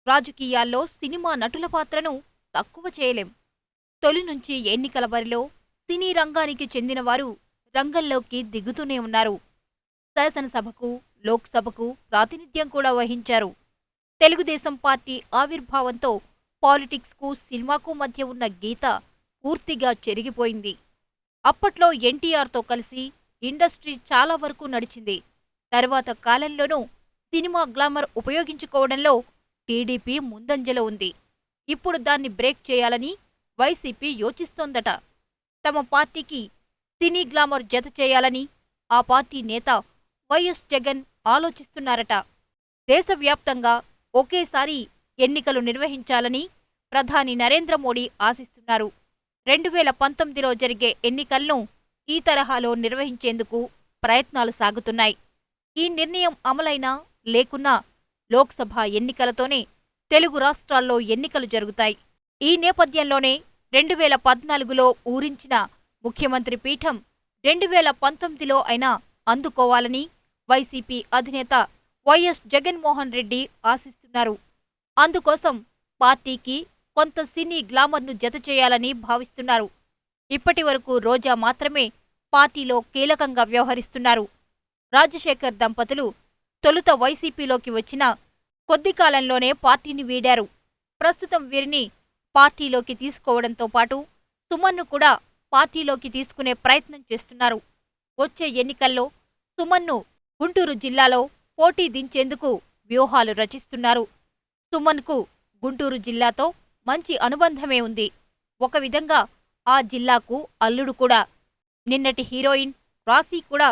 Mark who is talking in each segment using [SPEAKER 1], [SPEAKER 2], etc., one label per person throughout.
[SPEAKER 1] రాజకీయాల్లో సినిమా నటుల పాత్రను తక్కువ చేయలేం. తొలి నుంచి ఎన్నికల బరిలో సినీ రంగానికి చెందినవారు రంగంలోకి దిగుతూనే ఉన్నారు. శాసనసభకు, లోక్సభకు ప్రాతినిధ్యం కూడా వహించారు. తెలుగుదేశం పార్టీ ఆవిర్భావంతో పాలిటిక్స్కు, సినిమాకు మధ్య ఉన్న గీత పూర్తిగా చెరిగిపోయింది. అప్పట్లో ఎన్టీఆర్తో కలిసి ఇండస్ట్రీ చాలా వరకు నడిచింది. తర్వాత కాలంలోనూ సినిమా గ్లామర్ ఉపయోగించుకోవడంలో టీడీపీ ముందంజలో ఉంది. ఇప్పుడు దాన్ని బ్రేక్ చేయాలని వైసీపీ యోచిస్తోందట. తమ పార్టీకి సినీ గ్లామర్ జత చేయాలని ఆ పార్టీ నేత వైఎస్ జగన్ ఆలోచిస్తున్నారట. దేశవ్యాప్తంగా ఒకేసారి ఎన్నికలు నిర్వహించాలని ప్రధాని నరేంద్ర మోడీ ఆశిస్తున్నారు. 2019లో జరిగే ఎన్నికలను ఈ తరహాలో నిర్వహించేందుకు ప్రయత్నాలు సాగుతున్నాయి. ఈ నిర్ణయం అమలైనా లేకున్నా లోక్సభ ఎన్నికలతోనే తెలుగు రాష్ట్రాల్లో ఎన్నికలు జరుగుతాయి. ఈ నేపథ్యంలోనే 2014లో ఊరించిన ముఖ్యమంత్రి పీఠం 2019లో అయినా అందుకోవాలని వైసీపీ అధినేత వైఎస్ జగన్మోహన్ రెడ్డి ఆశిస్తున్నారు. అందుకోసం పార్టీకి కొంత సినీ గ్లామర్ను జతచేయాలని భావిస్తున్నారు. ఇప్పటి వరకు రోజా మాత్రమే పార్టీలో కీలకంగా వ్యవహరిస్తున్నారు. రాజశేఖర్ దంపతులు తొలుత వైసీపీలోకి వచ్చిన కొద్ది కాలంలోనే పార్టీని వీడారు. ప్రస్తుతం వీరిని పార్టీలోకి తీసుకోవడంతో పాటు సుమన్ను కూడా పార్టీలోకి తీసుకునే ప్రయత్నం చేస్తున్నారు. వచ్చే ఎన్నికల్లో సుమన్ను గుంటూరు జిల్లాలో పోటీ దించేందుకు వ్యూహాలు రచిస్తున్నారు. సుమన్కు గుంటూరు జిల్లాతో మంచి అనుబంధమే ఉంది. ఒక విధంగా ఆ జిల్లాకు అల్లుడు కూడా. నిన్నటి హీరోయిన్ రాశి కూడా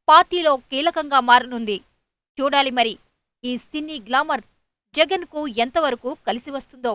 [SPEAKER 1] పార్టీలో కీలకంగా మారనుంది. చూడాలి మరి ఈ సినీ గ్లామర్ జగన్కు ఎంతవరకు కలిసి వస్తుందో.